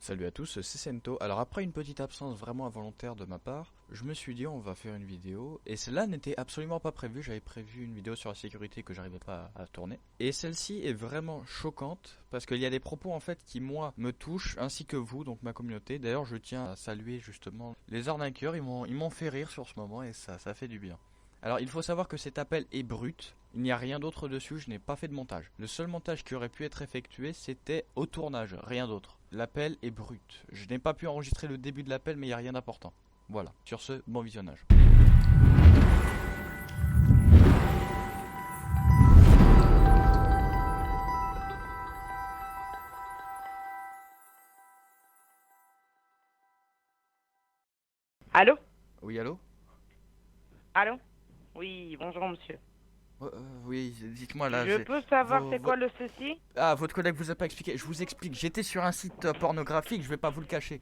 Salut à tous, c'est Sento. Alors après une petite absence vraiment involontaire de ma part, je me suis dit on va faire une vidéo et celle-là n'était absolument pas prévue. J'avais prévu une vidéo sur la sécurité que j'arrivais pas à tourner. Et celle-ci est vraiment choquante parce qu'il y a des propos en fait qui moi me touchent ainsi que vous, donc ma communauté. D'ailleurs je tiens à saluer justement les arnaqueurs, ils m'ont fait rire sur ce moment et ça fait du bien. Alors il faut savoir que cet appel est brut, il n'y a rien d'autre dessus, je n'ai pas fait de montage. Le seul montage qui aurait pu être effectué c'était au tournage, rien d'autre. L'appel est brut. Je n'ai pas pu enregistrer le début de l'appel mais il n'y a rien d'important. Voilà, sur ce, bon visionnage. Allô? Oui, allô? Allô? Oui, bonjour monsieur. Oui, dites-moi là, Je peux savoir c'est vos- quoi le souci? Ah, votre collègue vous a pas expliqué. Je vous explique. J'étais sur un site pornographique, je vais pas vous le cacher.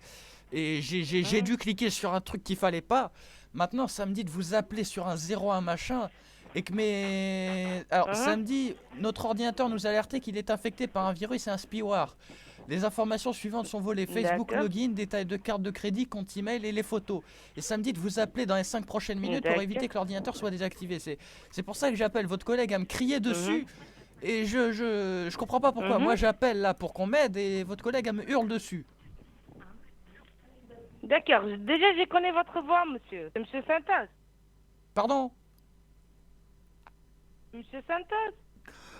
Et j'ai Hein? dû cliquer sur un truc qu'il fallait pas. Maintenant, ça me dit de vous appeler sur un 01 machin. Et que mes. Alors, ça Hein? me dit, notre ordinateur nous a alerté qu'il est infecté par un virus et un spyware. Les informations suivantes sont volées: Facebook D'accord, login, détails de carte de crédit, compte email et les photos. Et ça me dit de vous appeler dans les 5 prochaines minutes pour d'accord. éviter que l'ordinateur soit désactivé. C'est pour ça que j'appelle votre collègue à me crier Mhm, dessus. Et je comprends pas pourquoi. Moi mhm. j'appelle là pour qu'on m'aide et votre collègue elle me hurle dessus. D'accord, déjà je connais votre voix monsieur. C'est monsieur Santos. Pardon? Monsieur Santos,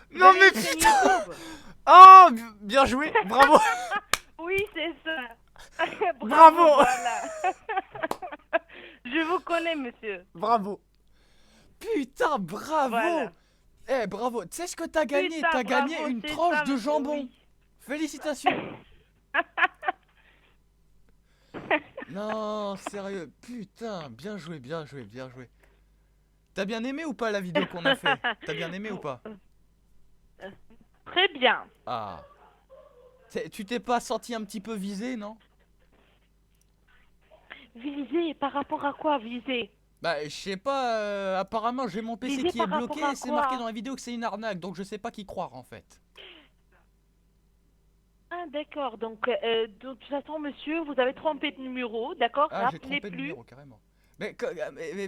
vous Non avez mais une chaîne putain! YouTube? Oh, bien joué, bravo! Oui, c'est ça. Bravo, Bravo! voilà. Je vous connais monsieur. Bravo! Putain, bravo! Voilà. Eh, bravo! Tu sais ce que t'as gagné? Putain, T'as gagné bravo, une c'est tranche ça de monsieur, jambon! oui. Félicitations! Non, sérieux, putain, bien joué, bien joué, bien joué. T'as bien aimé ou pas la vidéo qu'on a fait? T'as bien aimé ou pas? Très bien. Ah. Tu t'es pas senti un petit peu visé, non? Viser, par rapport à quoi viser? Bah, je sais pas, apparemment j'ai mon PC Viser qui est par rapport bloqué à et c'est marqué quoi? dans la vidéo que c'est une arnaque, donc je sais pas qui croire en fait. Ah, d'accord. De toute façon, monsieur, vous avez trompé de numéro, d'accord? Ah, j'ai Rappelez trompé de plus. numéro carrément. Mais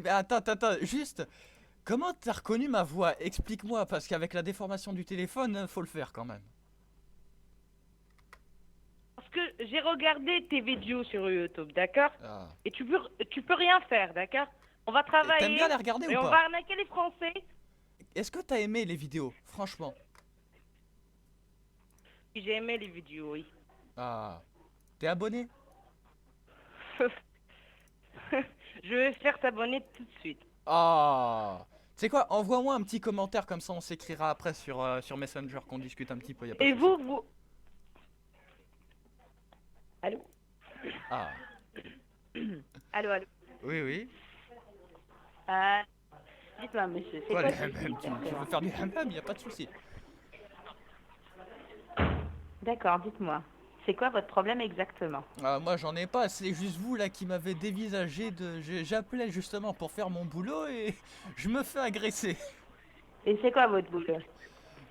attends, attends, juste, comment t'as reconnu ma voix? Explique-moi, parce qu'avec la déformation du téléphone, faut le faire quand même. Parce que j'ai regardé tes vidéos sur YouTube, d'accord? Ah. Et tu peux rien faire, d'accord? On va T'aimes bien travailler les regarder ou et on pas? va arnaquer les Français. Est-ce que t'as aimé les vidéos, franchement? J'ai aimé les vidéos, oui. Ah. T'es abonné? Je vais faire t'abonner tout de suite. Ah. Tu sais quoi, envoie-moi un petit commentaire comme ça on s'écrira après sur Messenger qu'on discute un petit peu, y a pas de Et souci. vous... Allô? Ah. Allô, allô? Oui, oui. Euh, dites-moi, monsieur, c'est Quoi, quoi les le souci hammams? Tu veux exactement? faire du hammam? Y a pas de souci. D'accord, dites-moi. C'est quoi votre problème exactement? Ah, moi j'en ai pas, c'est juste vous là qui m'avez dévisagé de. J'appelais justement pour faire mon boulot et je me fais agresser. Et c'est quoi votre boulot?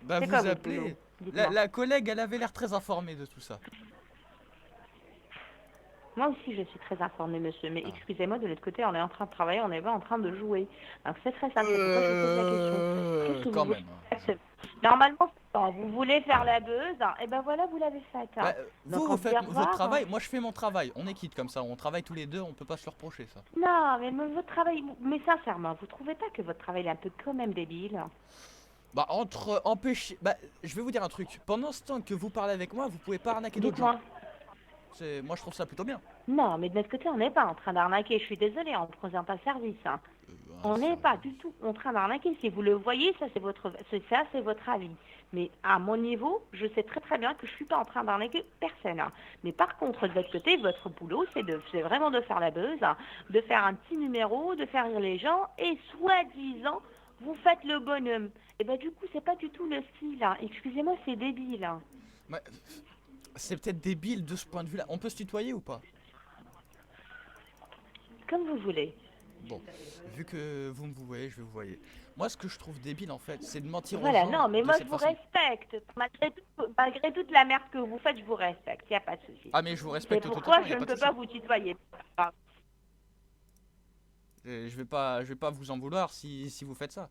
Bah C'est quoi vous votre boulot? appelez. La, Dites-moi. la collègue elle avait l'air très informée de tout ça. Moi aussi, je suis très informée, monsieur, mais Ah. excusez-moi, de l'autre côté, on est en train de travailler, on n'est pas en train de jouer. Donc c'est très simple, c'est pourquoi je vous pose la question. Qu'est-ce que vous Quand voulez même, hein. faire? Normalement, quand vous voulez faire la buzz, et ben voilà, vous l'avez faite. Bah, Donc vous, on vous se dit faites au votre revoir. travail, moi je fais mon travail. On est quitte comme ça, on travaille tous les deux, on peut pas se le reprocher ça. Non, mais votre travail, mais sincèrement, vous trouvez pas que votre travail est un peu quand même débile? Bah, entre empêcher. Bah, je vais vous dire un truc. Pendant ce temps que vous parlez avec moi, vous pouvez pas arnaquer d'autres gens. Dites-moi. Moi je trouve ça plutôt bien. Non, mais de notre côté, on n'est pas en train d'arnaquer, je suis désolée, on ne présente pas service. On n'est pas du tout en train d'arnaquer. Si vous le voyez, ça c'est votre avis. Mais à mon niveau, je sais très très bien que je suis pas en train d'arnaquer personne. Mais par contre, de votre côté, votre boulot, c'est vraiment de faire la buzz, de faire un petit numéro, de faire rire les gens, et soi-disant, vous faites le bonhomme. Et ben du coup, c'est pas du tout le style. Excusez-moi, c'est débile. Ouais, c'est peut-être débile de ce point de vue là. On peut se tutoyer ou pas? Comme vous voulez. Bon, vu que vous me voyez, je vais vous voyer. Moi, ce que je trouve débile, en fait, c'est de mentir aux Voilà, gens non, mais de moi je cette vous façon. respecte. Malgré toute la merde que vous faites, je vous respecte, il n'y a pas de souci. Ah, mais je vous C'est respecte tout pourquoi autant, il n'y je a ne pas de peux pas souci. vous tutoyer. Ah, Je vais pas vous en vouloir si vous faites ça.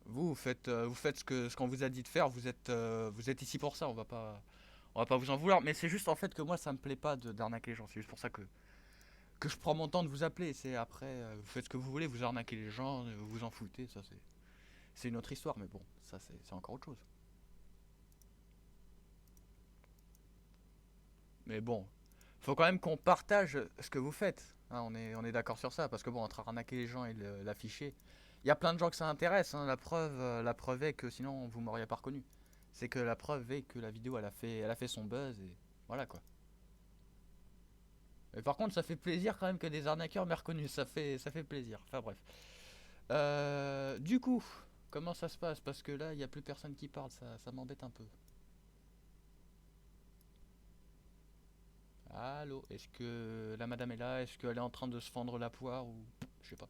Vous faites ce qu'on vous a dit de faire. Vous êtes ici pour ça. On va pas vous en vouloir. Mais c'est juste en fait que moi, ça me plaît pas d'arnaquer les gens. C'est juste pour ça que je prends mon temps de vous appeler. C'est après, vous faites ce que vous voulez, vous arnaquez les gens, vous vous en foutez. Ça, c'est une autre histoire. Mais bon, ça, c'est encore autre chose. Mais bon, faut quand même qu'on partage ce que vous faites. Hein, on est d'accord sur ça. Parce que bon, entre arnaquer les gens et l'afficher, il y a plein de gens que ça intéresse. Hein. La preuve est que sinon vous m'auriez pas reconnu. C'est que la preuve est que la vidéo elle a fait son buzz et voilà quoi. Mais par contre, ça fait plaisir quand même que des arnaqueurs m'aient reconnu. Ça fait plaisir. Enfin bref. Du coup, comment ça se passe? Parce que là, il n'y a plus personne qui parle. Ça m'embête un peu. Allô, est-ce que la madame est là? Est-ce qu'elle est en train de se fendre la poire ou je sais pas.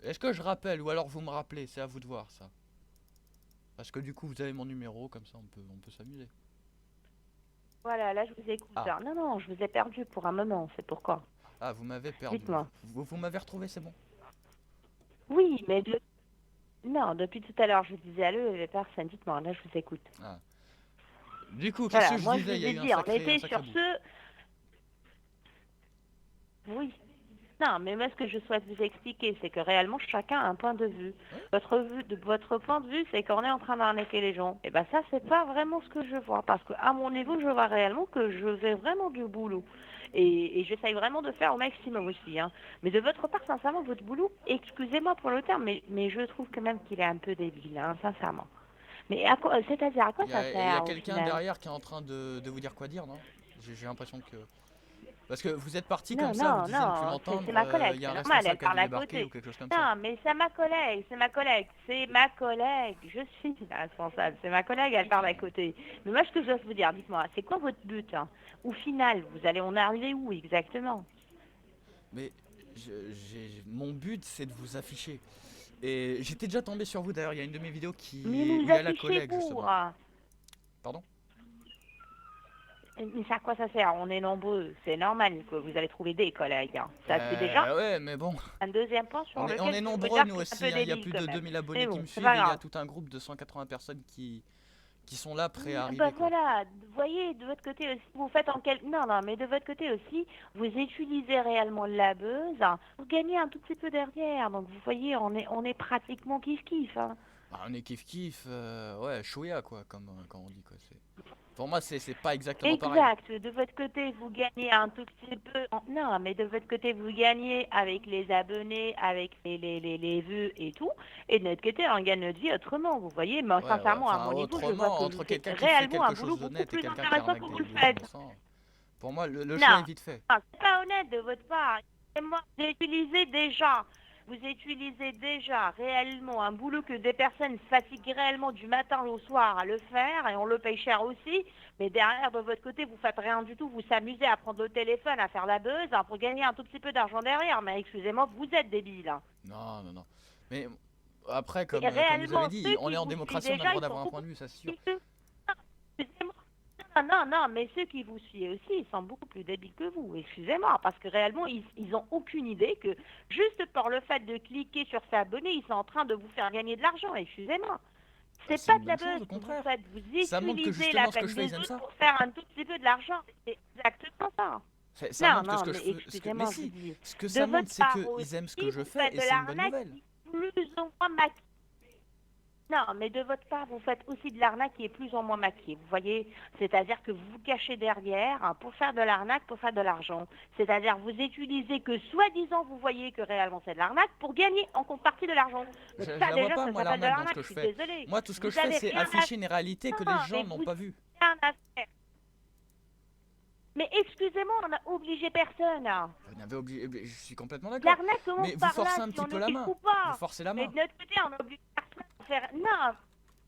Est-ce que je rappelle ou alors vous me rappelez? C'est à vous de voir ça. Parce que du coup vous avez mon numéro, comme ça on peut s'amuser. voilà, là je vous écoute. Ah, Non, non, je vous ai perdu pour un moment, c'est pourquoi. ah vous m'avez perdu. Dites-moi. Vous m'avez retrouvé, c'est bon. Oui, mais non, depuis tout à l'heure je vous disais allô, il n'y avait personne. Dites-moi, là je vous écoute. Ah. Du coup, qu'est-ce Voilà, que je moi je disais? Il vous y a ai eu dit, on un était sacré sur bout. ce. Oui. Non, mais moi, ce que je souhaite vous expliquer, c'est que réellement, chacun a un point de vue. Ouais. Votre point de vue, c'est qu'on est en train d'arnaquer les gens. Et ben ça, c'est pas vraiment ce que je vois. Parce que à mon niveau, je vois réellement que je fais vraiment du boulot. Et j'essaye vraiment de faire au maximum aussi. Hein. Mais de votre part, sincèrement, votre boulot, excusez-moi pour le terme, mais je trouve quand même qu'il est un peu débile, hein, sincèrement. Mais c'est-à-dire, à quoi ça Il y a sert au quelqu'un final? derrière qui est en train de vous dire quoi dire, non? J'ai l'impression que... Parce que vous êtes parti comme Non, ça, vous non, disiez ne plus non, m'entendre, c'est ma collègue, il y a c'est un normal, responsable elle qui a dû parle à débarquer ou côté. quelque chose comme ça. Non, mais c'est ma collègue, c'est ma collègue, c'est ma collègue. Je suis la responsable, c'est ma collègue, elle parle à côté. Mais moi, ce que je dois vous dire, dites-moi, c'est quoi votre but hein? Au final, vous allez en arriver où exactement? Mais mon but c'est de vous afficher. Et j'étais déjà tombé sur vous d'ailleurs, il y a une de mes vidéos Mais où il nous y a la affichez collègue pour. justement. Pardon? Mais ça, à quoi ça sert? On est nombreux, c'est normal que vous allez trouver des collègues. Hein. Ça, c'est déjà Ouais, mais bon, un deuxième point sur on lequel est je peux nombreux dire nous que c'est un peu aussi, hein. Il y a débile plus quand de même. 2000 abonnés C'est qui bon, me c'est pas suivent et il y a grave. tout un groupe de 180 personnes qui sont là prêts à Bah arriver quoi. voilà, vous voyez, de votre côté aussi, vous faites en quel... Non, non, mais de votre côté aussi, vous utilisez réellement la buzz, hein, vous gagnez un tout petit peu derrière. Donc vous voyez, on est pratiquement kiff-kiff. Hein. Bah, on est kiff kiff, ouais, chouïa quoi, comme quand on dit quoi. Pour moi c'est pas exactement pareil. Exact. De votre côté, vous gagnez un tout petit peu. Non, mais de votre côté, vous gagnez avec les abonnés, avec les vues et tout. Et de notre côté, on gagne notre vie autrement. Vous voyez, mais Ouais, ouais, sincèrement, à enfin mon niveau, je vois autrement, que vous entre faites quelqu'un qui fait réellement un quelque boulot chose beaucoup d'honnête et plus quelqu'un qui intéressant que arnaque vous le des faites. innocents, pour moi le choix est Non, vite fait. non, c'est pas honnête de votre part. Et moi, vous utilisez déjà réellement un boulot que des personnes se fatiguent réellement du matin au soir à le faire et on le paye cher aussi. Mais derrière, de votre côté, vous faites rien du tout. Vous s'amusez à prendre le téléphone, à faire la buzz hein, pour gagner un tout petit peu d'argent derrière. Mais excusez-moi, vous êtes débile. Hein. Non, non, non. Mais après, Et comme vous avez réellement, dit, ceux on est qui en vous suivent démocratie, on a le déjà, droit ils sont d'avoir un point beaucoup de vue, ça c'est sûr. plus... Excusez-moi. Non, non, non, mais ceux qui vous suivent aussi, ils sont beaucoup plus débiles que vous, excusez-moi, parce que réellement, ils ont aucune idée que juste par le fait de cliquer sur s'abonner, ils sont en train de vous faire gagner de l'argent, excusez-moi. Bah, C'est c'est pas une de la bonne chose, buzz au que vous contraire. faites, vous Ça montre que utilisez la justement ce que peine je fais, ils des aiment autres ça. pour faire un tout petit peu de l'argent, c'est exactement ça. Ça Non, montre que ce non, que je mais fais. Mais excusez-moi, je vous si, dis. ce que De ça montre, votre c'est part qu'ils aiment ce que aussi, je vous fais faites et de c'est une bonne l'arnaque nouvelle. plus ou moins maquillée. Non, mais de votre part, vous faites aussi de l'arnaque qui est plus ou moins maquillée. Vous voyez, c'est-à-dire que vous vous cachez derrière hein, pour faire de l'arnaque, pour faire de l'argent. C'est-à-dire vous utilisez que soi-disant vous voyez que réellement c'est de l'arnaque pour gagner en contrepartie de l'argent. Donc Je ça la vois déjà, pas, ça moi, s'appelle de l'arnaque dans ce l'arnaque. que Je je suis fais. désolée. Moi, tout ce que Vous je fais, avez c'est rien à afficher une réalité que les faire. gens Mais n'ont vous pas vue. avez rien à faire. Mais excusez-moi, on n'a obligé personne. Hein. Vous n'avez obligé. Je suis complètement d'accord. L'arnaque commence Mais vous par là, forcez un si petit on peu la oblige main. ou Vous pas. forcez la Mais main. de notre côté, on oblige personne à faire. Non,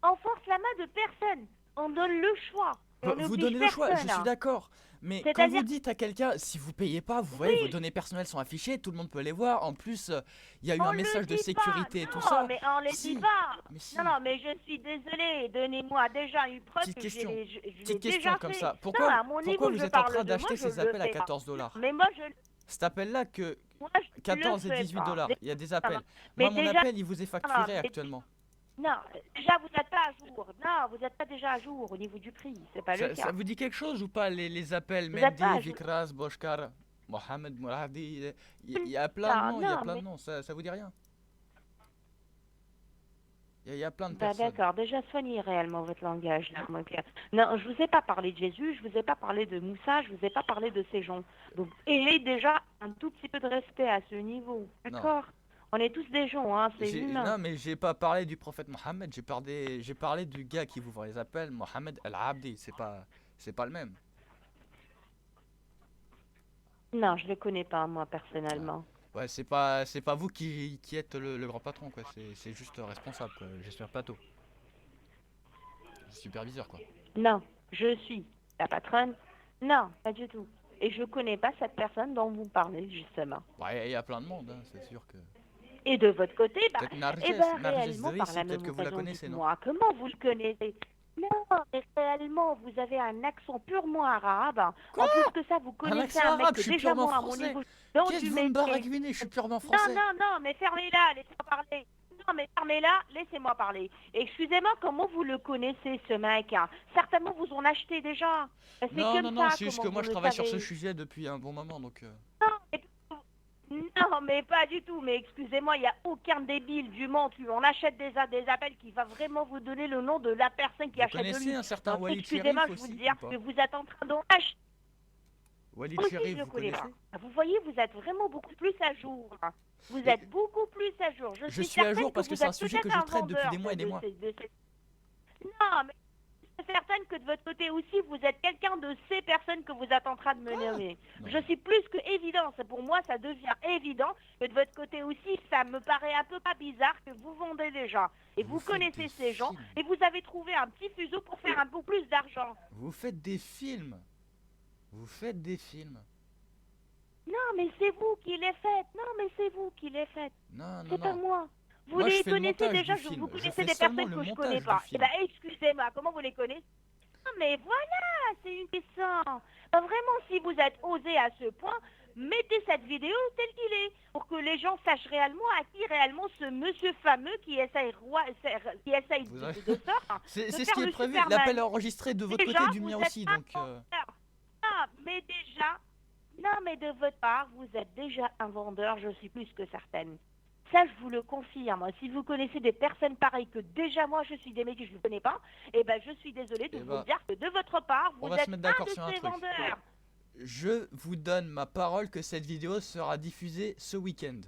on force la main de personne. On donne le choix. Et on Vous n'oblige donnez le choix, je personne, suis hein. d'accord. Mais quand vous C'est-à-dire, dites à quelqu'un, si vous payez pas, vous voyez, vos oui, données personnelles sont affichées, tout le monde peut les voir. En plus, il y a eu on un le message de dit pas. sécurité et tout Non, ça. mais on le dit Si, pas. mais Non, si. non, mais je suis désolée. Donnez-moi déjà une preuve Petite que question. je l'ai Petite question déjà comme fait. ça. Non, à mon Pourquoi niveau, vous je êtes en parle train de moi, d'acheter je ces le appels à fais pas. 14 Non, dollars? mais moi, Cet appel-là que moi, je le 14 et fais 18 pas. dollars, il y a des Non, non. appels. Mais Moi, mon déjà, appel, il vous est non, non, facturé actuellement. non, déjà, vous n'êtes pas à jour. Non, vous n'êtes pas déjà à jour au niveau du prix. C'est pas le Ça cas. vous dit quelque chose ou pas, les appels Vous n'êtes pas Mendy, à jour. Vikras, Boshkar, Mohamed, Mouradi? Il y a plein de Non, noms, il y a non, plein de mais noms. Ça vous dit rien? Il y a plein de bah personnes. d'accord, déjà soignez réellement votre langage là, mon gars. Non, je vous ai pas parlé de Jésus, je vous ai pas parlé de Moussa, je vous ai pas parlé de ces gens. Donc ayez déjà un tout petit peu de respect à ce niveau, Non. d'accord? On est tous des gens, hein, c'est humain. Non, mais j'ai pas parlé du prophète Mohammed, j'ai parlé du gars qui vous voit les appels, Mohamed Al-Abdi, c'est pas le même. Non, je le connais pas moi Ouais, personnellement. ouais, c'est pas vous qui êtes le grand patron, quoi, c'est juste responsable, quoi, gestionnaire de plateau, superviseur, quoi. Non, je suis la patronne. Non, pas du tout. Et je connais pas cette personne dont vous parlez justement. Ouais, il y a plein de monde, hein, c'est sûr que. Et de votre côté, Peut-être réellement, par Narges la même peut-être que vous la occasion, connaissez, non? dites-moi, comment vous le connaissez? Non, mais réellement, vous avez un accent purement arabe. Quoi? En plus que ça, vous Un connaissez accent un mec arabe, que je suis déjà purement moi, à mon français. niveau, dans Qu'est-ce du que vous me métier. baragouinez? Je suis purement Non, français. non, non, mais fermez-la, laissez-moi parler. Non, mais fermez-la, laissez-moi parler. Excusez-moi, comment vous le connaissez, ce mec? Certainement, vous en achetez déjà. C'est Non, non, comme non, ça, c'est juste comment que vous moi je le travaille sur ce savez. sujet depuis un bon moment, donc. Non, non, mais pas du tout. Mais excusez-moi, il n'y a aucun débile du monde qui en achète des appels qui va vraiment vous donner le nom de la personne qui Vous achète de connaissez lui. un certain Donc, Walid excusez-moi, Cherif je vous aussi, dire ou pas? que vous êtes en train d'en acheter. Walid Moi aussi, je Cherif, le vous connais pas. connaissez? Vous voyez, vous êtes vraiment beaucoup plus à jour. Vous Mais êtes beaucoup plus à jour. Je je suis suis à certaine jour que parce que vous c'est un êtes sujet que peut-être je un traite depuis vendeur des mois et des mois. Non, mais je suis certaine que de votre côté aussi, vous êtes quelqu'un de ces personnes que vous êtes en train de me nommer. Non. Je suis plus que évident. C'est pour moi, ça devient évident que de votre côté aussi, ça me paraît un peu pas bizarre que vous vendez déjà. Et Vous vous faites connaissez des ces gens films. et vous avez trouvé un petit fuseau pour faire un peu plus d'argent. Vous faites des films. Vous faites des films. Non, mais c'est vous qui les faites. Non, mais c'est vous qui les faites. Non, non, C'est pas non. moi. Vous Moi, je les fais le connaissez montage déjà, du film. vous Je connaissez fais des seulement personnes le que je montage connais du pas. Eh film. ben, excusez-moi, comment vous les connaissez? Non, mais voilà, c'est une question. Ben, vraiment, si vous êtes osé à ce point, mettez cette vidéo telle qu'il est, pour que les gens sachent réellement à qui réellement ce monsieur fameux qui essaye, Vous de, avez- de sorte C'est de ce faire qui est le prévu. Superman. L'appel est enregistré de votre Déjà, côté, du vous mien êtes aussi, un donc. vendeur. Non, mais déjà, non, mais de votre part, vous êtes déjà un vendeur, je suis plus que certaine. Ça, je vous le confirme. Si vous connaissez des personnes pareilles que déjà moi, je suis des métiers, je ne connais pas, eh ben, je suis désolée de Eh vous ben, dire que de votre part, on vous va se êtes mettre un d'accord de sur un ces truc. vendeurs. Je vous donne ma parole que cette vidéo sera diffusée ce week-end.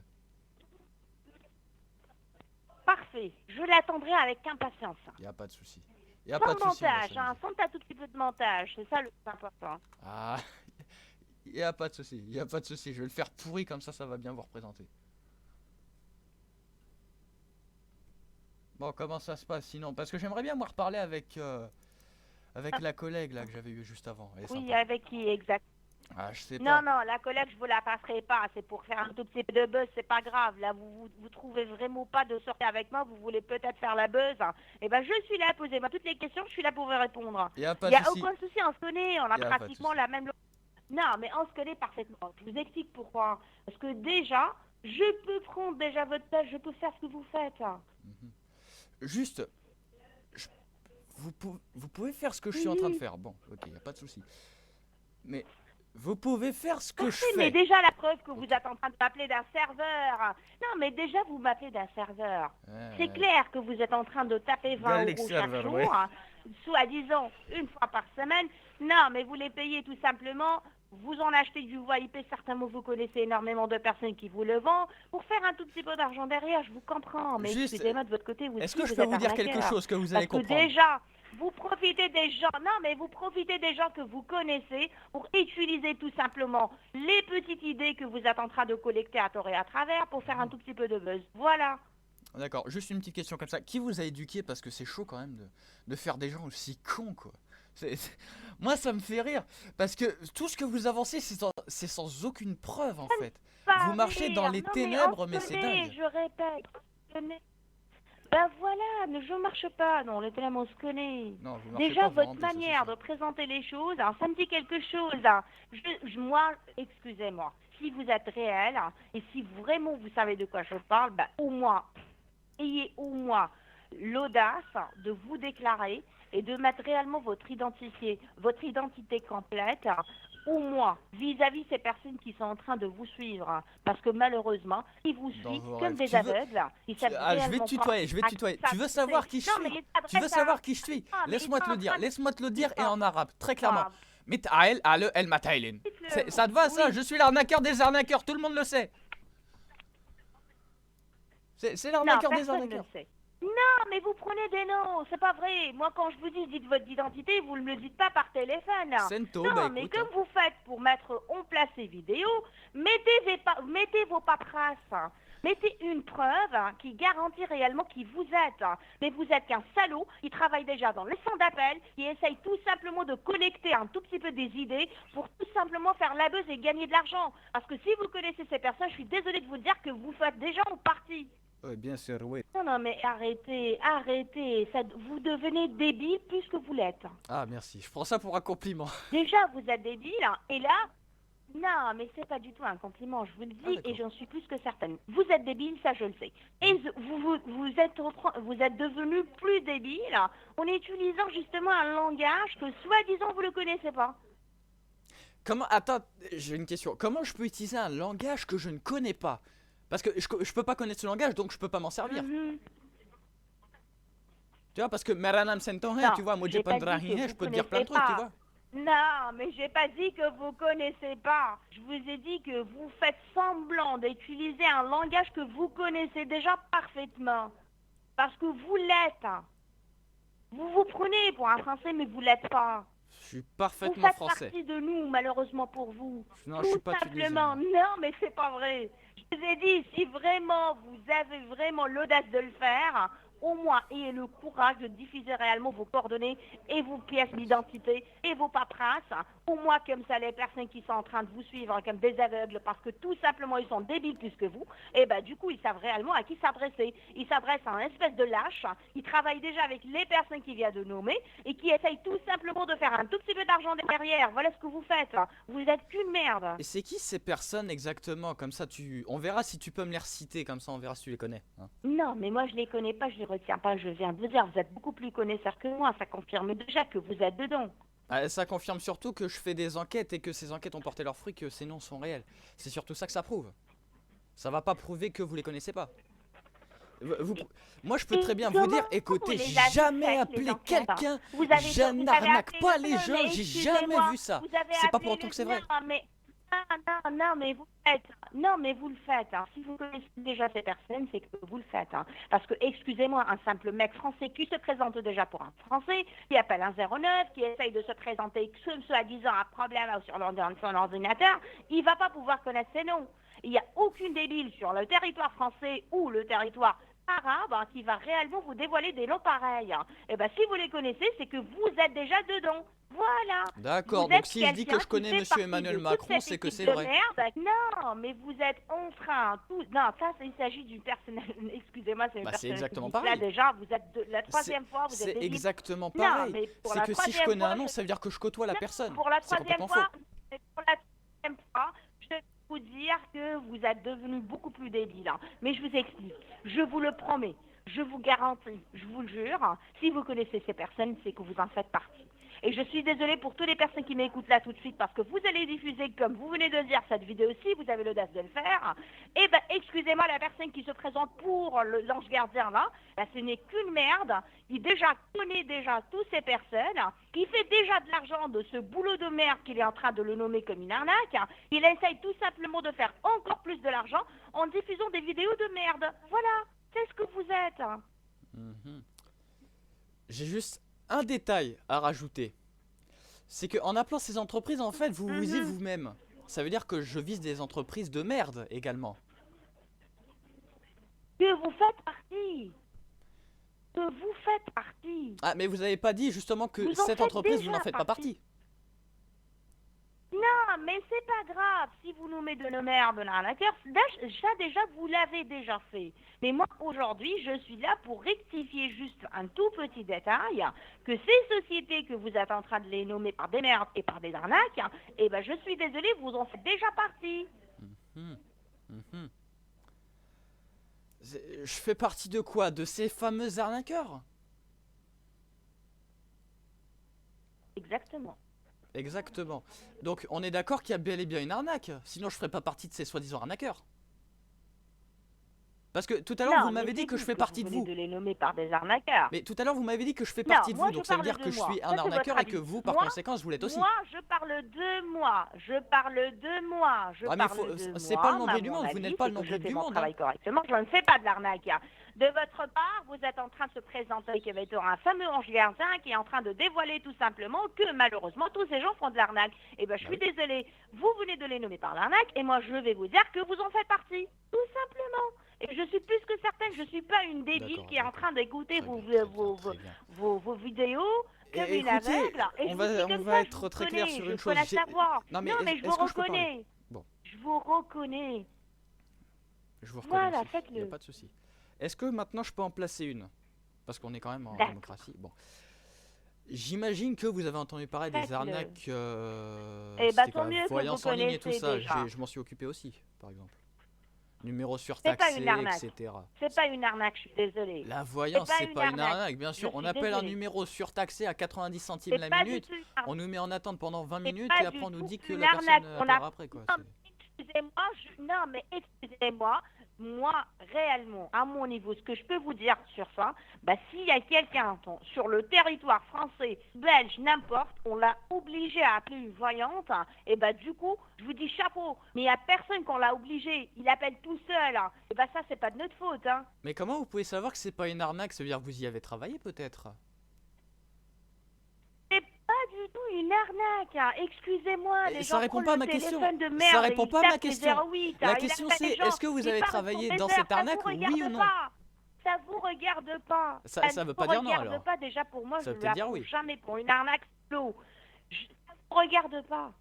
Parfait. Je l'attendrai avec impatience. Il n'y a pas de souci. Il n'y a pas Sans de souci. on va montage, hein, s'amuser. sans un tout petit peu de montage. C'est ça le plus important. Ah, il n'y a pas de souci. Il n'y a pas de souci. Je vais le faire pourri comme ça va bien vous représenter. Bon, comment ça se passe sinon? Parce que j'aimerais bien moi reparler avec la collègue là que j'avais eue juste avant. Elle est Oui, sympa. avec qui exact? Ah, je sais Non, pas. non, la collègue, je vous la passerai pas. C'est pour faire un tout petit peu de buzz, c'est pas grave. Là, vous trouvez vraiment pas de sortir avec moi. Vous voulez peut-être faire la buzz. Eh ben, je suis là, posez-moi toutes les questions. Je suis là pour vous répondre. Il n'y a pas Il n'y de a souci. aucun souci, on se connaît. On a Y a pas de pratiquement souci. la même. Non, mais on se connaît parfaitement. Je vous explique pourquoi. Parce que déjà, je peux prendre déjà votre tâche. Je peux faire ce que vous faites. Mhm. Juste, je- vous pouvez faire ce que je suis en train de Oui. faire. Bon, ok, il n'y a pas de souci. Mais vous pouvez faire ce que je Parfait, mais fais. déjà la preuve que vous êtes en train de m'appeler d'un serveur. Non, mais déjà vous m'appelez d'un serveur. C'est clair que vous êtes en train de taper 20 Gallic euros chaque server, jour, ouais. soi-disant une fois par semaine. Non, mais vous les payez tout simplement. Vous en achetez du VoIP, certainement vous connaissez énormément de personnes qui vous le vendent, pour faire un tout petit peu d'argent derrière, je vous comprends. Mais Juste, excusez-moi de votre côté, vous Est-ce aussi, que je vous peux êtes vous dire quelque arnaqueur. chose que vous Parce allez que comprendre? déjà, vous profitez des gens, non mais vous profitez des gens que vous connaissez pour utiliser tout simplement les petites idées que vous êtes en train de collecter à tort et à travers pour faire un tout petit peu de buzz. Voilà. D'accord, juste une petite question comme ça. Qui vous a éduqué? Parce que c'est chaud quand même de faire des gens aussi cons, quoi. Moi, ça me fait rire. Parce que tout ce que vous avancez, c'est sans aucune preuve, en fait. Pas Vous marchez dans rire. les Non, ténèbres, mais mais on se c'est connaît, dingue. je répète. On se connaît. Ben voilà, ne je marche pas, non, le thème on se connaît. Non, vous marchez Déjà, pas, vous votre rampez, ça c'est manière sûr. de présenter les choses, hein, ça me dit quelque chose. Hein. Moi, excusez-moi, si vous êtes réel hein, et si vraiment vous savez de quoi je parle, ben, au moins, ayez au moins l'audace de vous déclarer et de mettre réellement votre identité complète, au moins vis-à-vis ces personnes qui sont en train de vous suivre. Parce que malheureusement, ils vous Dans suivent vos comme rêves. des aveugles, ils savent Ah, je vais te réellement pas tutoyer, je vais te à qui tutoyer. Tu veux savoir s'adresser. qui je Non, mais suis? ils Tu veux s'adressent à... savoir qui je suis? Ah, mais ils Laisse-moi te sont le en dire. train de... Laisse-moi te le Ils dire et sont... en arabe, très clairement. Ah, Mit Ael, Ale, El Matailin. dites-le. Ça te va ça? Oui. Je suis l'arnaqueur des arnaqueurs, tout le monde le sait. C'est Non, l'arnaqueur des personne ne le arnaqueurs. sait. Non, mais vous prenez des noms, c'est pas vrai. Moi, quand je vous dis, dites votre identité, vous ne me le dites pas par téléphone. Sento, bah Non, mais écoute. comme vous faites pour mettre on place ces vidéos, mettez vos paperasses. Mettez une preuve qui garantit réellement qui vous êtes. Mais vous êtes qu'un salaud qui travaille déjà dans les centres d'appel, qui essaye tout simplement de collecter un tout petit peu des idées pour tout simplement faire la buzz et gagner de l'argent. Parce que si vous connaissez ces personnes, je suis désolée de vous dire que vous faites déjà en partie. Oui, bien sûr, oui. Non, non, mais arrêtez, arrêtez. Vous devenez débile plus que vous l'êtes. Ah, merci. Je prends ça pour un compliment. Déjà, vous êtes débile, hein, et là, non, mais c'est pas du tout un compliment, je vous le Ah, dis, d'accord. et j'en suis plus que certaine. Vous êtes débile, ça je le sais. Et vous êtes devenu plus débile en utilisant justement un langage que soi-disant vous ne le connaissez pas. Comment... Attends, j'ai une question. Comment je peux utiliser un langage que je ne connais pas? Parce que je peux pas connaître ce langage, donc je peux pas m'en servir. Mhm. Tu vois, parce que Meranam Sentohe, Non, tu vois, moi j'ai pas dit que Pandrahihe, je vous peux te dire plein de trucs, tu connaissez vois. Non, mais j'ai pas dit que vous connaissez pas. Je vous ai dit que vous faites semblant d'utiliser un langage que vous connaissez déjà parfaitement. Parce que vous l'êtes. Vous vous prenez pour un Français, mais vous l'êtes pas. Je suis Vous parfaitement faites français. partie de nous, malheureusement pour vous. Non, je suis pas Simplement. tunisien. Non, mais c'est pas vrai. Je vous ai dit, si vraiment vous avez vraiment l'audace de le faire, au moins ayez le courage de diffuser réellement vos coordonnées et vos pièces d'identité et vos paperasses. Au moins comme ça, les personnes qui sont en train de vous suivre comme des aveugles parce que tout simplement ils sont débiles plus que vous, et ben du coup ils savent réellement à qui s'adresser. Ils s'adressent à un espèce de lâche. Ils travaillent déjà avec les personnes qui viennent de nommer et qui essayent tout simplement de faire un tout petit peu d'argent derrière. Voilà ce que vous faites. Vous êtes qu'une merde. Et c'est qui ces personnes exactement? Comme ça, on verra si tu peux me les reciter, comme ça on verra si tu les connais. Hein. Non, mais moi je les connais pas, je les retiens pas, je viens de vous dire, vous êtes beaucoup plus connaisseur que moi, ça confirme déjà que vous êtes dedans. Ah, ça confirme surtout que je fais des enquêtes et que ces enquêtes ont porté leurs fruits, que ces noms sont réels. C'est surtout ça que ça prouve. Ça va pas prouver que vous les connaissez pas. Moi je peux très bien vous dire, écoutez, j'ai jamais appelé quelqu'un, je n'arnaque pas les gens, j'ai jamais vu ça. C'est pas pour autant que c'est vrai. Non, mais vous le faites. Non, mais vous le faites. Hein. Si vous connaissez déjà ces personnes, c'est que vous le faites. Hein. Parce que, excusez-moi, un simple mec français qui se présente déjà pour un Français, qui appelle un 09, qui essaye de se présenter soi-disant un problème sur son ordinateur, il va pas pouvoir connaître ses noms. Il n'y a aucune débile sur le territoire français ou le territoire arabe hein, qui va réellement vous dévoiler des noms pareils. Hein. Et bien, si vous les connaissez, c'est que vous êtes déjà dedans. Voilà. D'accord, donc si je dis que je connais Monsieur Emmanuel Macron, c'est que c'est vrai. Merde. Non, mais vous êtes en train. Non, ça, il s'agit d'une personne. Excusez-moi, c'est une personne. C'est exactement qui pareil. Là, déjà, vous êtes la troisième fois, vous êtes C'est débile. exactement Non, pareil. mais pour C'est la que si je troisième connais un fois, nom, ça veut dire que je côtoie la personne. Pour la C'est troisième complètement fois, faux. je vais vous dire que vous êtes devenu beaucoup plus débile. Hein. Mais je vous explique. Je vous le promets. Je vous garantis, je vous le jure, si vous connaissez ces personnes, c'est que vous en faites partie. Et je suis désolée pour toutes les personnes qui m'écoutent là tout de suite parce que vous allez diffuser, comme vous venez de dire, cette vidéo-ci, vous avez l'audace de le faire. Eh ben, excusez-moi, la personne qui se présente pour l'ange gardien là, ben, ce n'est qu'une merde qui déjà connaît déjà toutes ces personnes, qui fait déjà de l'argent de ce boulot de merde qu'il est en train de le nommer comme une arnaque. Il essaye tout simplement de faire encore plus de l'argent en diffusant des vidéos de merde. Voilà. C'est ce que vous êtes. J'ai juste un détail à rajouter. C'est qu'en appelant ces entreprises, en fait, vous vous visez vous-même. Ça veut dire que je vise des entreprises de merde également. Que vous faites partie. que vous faites partie. Ah, mais vous avez pas dit justement que Vous en cette faites entreprise, vous déjà n'en faites pas partie. Non, mais c'est pas grave. Si vous nous mettez de nos merdes dans la cœur, ça déjà, vous l'avez déjà fait. Mais moi, aujourd'hui, je suis là pour rectifier juste un tout petit détail, que ces sociétés que vous êtes en train de les nommer par des merdes et par des arnaques, eh ben, je suis désolée, vous en faites déjà partie. Mhm, mhm. Je fais partie de quoi? De ces fameux arnaqueurs? Exactement. Exactement. Donc on est d'accord qu'il y a bel et bien une arnaque. Sinon je ferais pas partie de ces soi-disant arnaqueurs. Parce que tout à l'heure Non, vous mais m'avez dit c'est que je vous fais que partie vous de venez vous. de les nommer par des arnaqueurs. Mais tout à l'heure vous m'avez dit que je fais Non, partie de vous. moi je Donc ça veut parle dire de que je moi. suis un Ça c'est votre arnaqueur et que avis. vous par Moi, conséquent vous l'êtes aussi. moi je parle de moi. Je parle de moi. Je Ah mais parle de c'est pas moi. le nombril du Mon monde. Vous avis, n'êtes pas c'est le que je nombril fais du mon monde. travail correctement. Je ne fais pas de l'arnaque. De votre part, vous êtes en train de se présenter comme étant un fameux ange gardien qui est en train de dévoiler tout simplement que malheureusement tous ces gens font de l'arnaque. Eh ben je Bah suis oui. désolée. Vous venez de les nommer par l'arnaque et moi je vais vous dire que vous en faites partie. Tout simplement. Et je suis plus que certaine, je ne suis pas une débile D'accord, qui est en d'accord. train d'écouter Très bien, très bien. vos vidéos comme une Écoutez, aveugle. Et je vous dis on comme va ça, je être vous très clair connais, sur je une chose. connais savoir. Non mais Non, mais je vous est-ce que je peux parler? reconnais. Bon, Je vous reconnais. je vous reconnais Voilà, aussi. Il n'y a faites-le. pas de souci. Est-ce que maintenant je peux en placer une? Parce qu'on est quand même en D'accord, démocratie. Bon. J'imagine que vous avez entendu parler des faites-le. arnaques. Eh ben, C'était tant quoi? mieux que vous Voyance en ligne et tout connaissez ça. déjà. Je m'en suis occupé aussi, par exemple. Numéro C'est pas une surtaxé, arnaque. etc. C'est pas une arnaque, je suis désolée. La C'est voyance, pas c'est une pas une arnaque. arnaque, bien Je sûr. On suis appelle un désolée. numéro surtaxé à 90 centimes C'est la pas du minute. tout une On arnaque. nous met en attente pendant 20 C'est minutes pas et après du on nous tout dit que une la arnaque. personne On a... appellera après, quoi. Non, mais excusez-moi, non, mais excusez-moi, moi, réellement, à mon niveau, ce que je peux vous dire sur ça, bah, s'il y a quelqu'un sur le territoire français, belge, n'importe, on l'a obligé à appeler une voyante, et bah, du coup, je vous dis chapeau, mais il n'y a personne qu'on l'a obligé, il appelle tout seul, et bah, ça, c'est pas de notre faute, hein. Mais comment vous pouvez savoir que c'est pas une arnaque? Ça veut dire que vous y avez travaillé peut-être? C'est pas du tout une arnaque, hein. Excusez-moi, Et les ça gens répond prennent pas à le ma question. téléphone de Ça merde et répond ils pas à ma tapent les question. 08, La ils question appellent c'est les gens, est-ce que vous ils avez parlent travaillé sur dans des cette heures, arnaque, ça vous oui ou regarde non? pas. Ça vous regarde pas. Ça ne veut vous pas dire non regarde alors. pas déjà pour moi, Ça je veut ne peut-être dire l'approuve oui. jamais pour une arnaque slow. Ça ne vous regarde pas.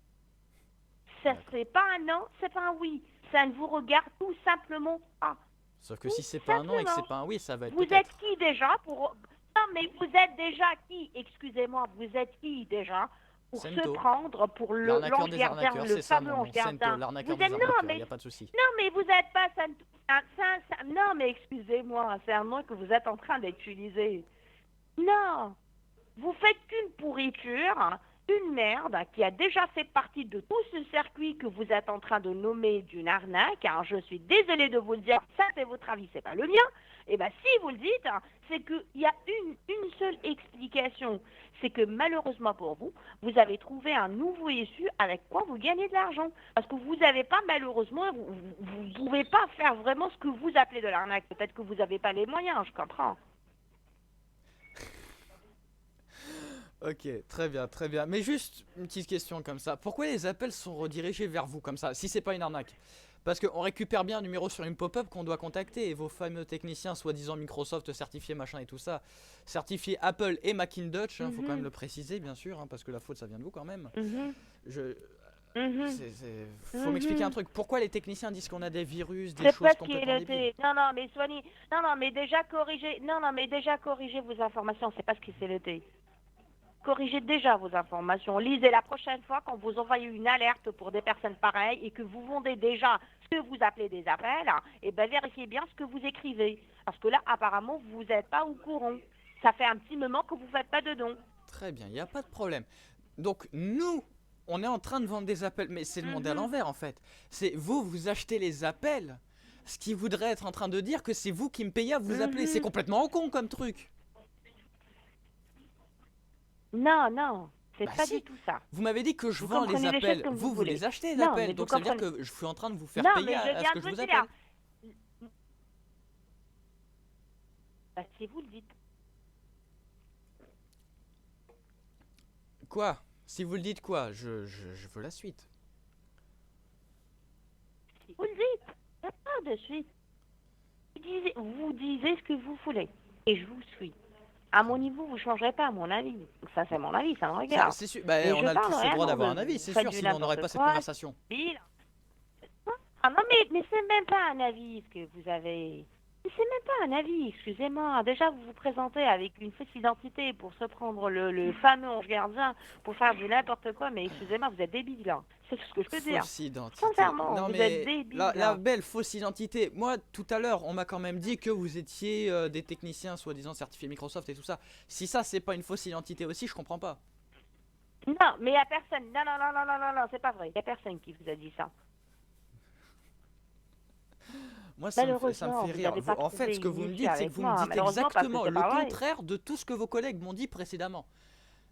Ça D'accord. c'est pas un non, c'est pas un oui. Ça ne vous regarde tout simplement pas. Sauf que Tout si c'est pas un non et que c'est simplement. pas un oui, ça va être Vous êtes peut-être. qui déjà pour... Non mais vous êtes déjà qui? Excusez-moi, vous êtes qui déjà pour se Sento. prendre pour L'arnaqueur l'ange des gardien, arnaqueurs, le c'est ça fameux mon ange nom. Sento, gardien? l'arnaqueur Vous des êtes... Non arnaqueurs, mais... y a pas de souci. Non mais vous n'êtes pas... Non mais excusez-moi, c'est un nom que vous êtes en train d'utiliser. Non, vous faites qu'une pourriture, une merde qui a déjà fait partie de tout ce circuit que vous êtes en train de nommer d'une arnaque. Alors je suis désolée de vous le dire, ça c'est votre avis, c'est pas le mien. Et bien si vous le dites, c'est qu'il y a une seule explication. C'est que malheureusement pour vous, vous avez trouvé un nouveau issue avec quoi vous gagnez de l'argent. Parce que vous n'avez pas malheureusement, vous ne pouvez pas faire vraiment ce que vous appelez de l'arnaque. Peut-être que vous n'avez pas les moyens, je comprends. Ok, très bien, très bien. Mais juste une petite question comme ça. Pourquoi les appels sont redirigés vers vous comme ça, si c'est pas une arnaque? Parce qu'on récupère bien un numéro sur une pop-up qu'on doit contacter et vos fameux techniciens, soi-disant Microsoft certifiés machin et tout ça, certifiés Apple et Macintosh, faut quand même le préciser bien sûr, parce que la faute ça vient de vous quand même. Je... Faut m'expliquer un truc. Pourquoi les techniciens disent qu'on a des virus, des C'est choses pas ce qui est complètement noté. débiles? Non, non, mais soignez. Non, non, mais déjà corrigez. Non, non, mais déjà corrigez vos informations. C'est pas ce qui s'est noté. Corrigez déjà vos informations. Lisez la prochaine fois quand vous envoyez une alerte pour des personnes pareilles et que vous vendez déjà ce que vous appelez des appels, et ben vérifiez bien ce que vous écrivez. Parce que là, apparemment, vous n'êtes pas au courant. Ça fait un petit moment que vous ne faites pas de dons. Très bien, il n'y a pas de problème. Donc nous, on est en train de vendre des appels, mais c'est le monde à l'envers en fait. C'est vous, vous achetez les appels, ce qui voudrait être en train de dire que c'est vous qui me payez à vous appeler. C'est complètement con comme truc. Non, non, c'est Bah pas si. du tout ça. Vous m'avez dit que je Vous vends les comprenez les choses appels. comme Vous, vous vous les voulez. achetez les Non, appels. mais Donc vous ça veut dire comprenez- que je suis en train de vous faire Non, payer mais à ce viens que je de vous dire. appelle. Bah, si vous le dites. Quoi? Si vous le dites quoi? Je veux la suite. Si vous le dites, pas de suite. Vous disiez ce que vous voulez. Et je vous suis. À mon niveau, vous ne changerez pas mon avis. Ça, c'est mon avis, ça me regarde. C'est sûr, bah, Et on je a tous parle le droit réellement d'avoir de un avis, vous. c'est Faites sûr, du sinon on n'aurait n'importe pas cette quoi. conversation. Ah non, mais c'est même pas un avis ce que vous avez. C'est même pas un avis, excusez-moi. Déjà, vous vous présentez avec une fausse identité pour se prendre le fameux ange gardien pour faire du n'importe quoi, mais excusez-moi, vous êtes débile, là. C'est tout ce que je peux dire. Fausse identité. Sincèrement, Non vous êtes mais débile, la là. belle fausse identité. Moi tout à l'heure on m'a quand même dit que vous étiez des techniciens soi-disant certifiés Microsoft et tout ça. Si ça c'est pas une fausse identité aussi, je comprends pas. Non, mais il n'y a personne. Non, non, non, non, non, non, non, c'est pas vrai. Il n'y a personne qui vous a dit ça. Moi ça me fait Malheureusement, vous rire. n'avez pas En fait trouvé ce que une vous me issue dites c'est que avec vous me moi. dites Malheureusement, parce que exactement c'est le pas vrai. contraire de tout ce que vos collègues m'ont dit précédemment.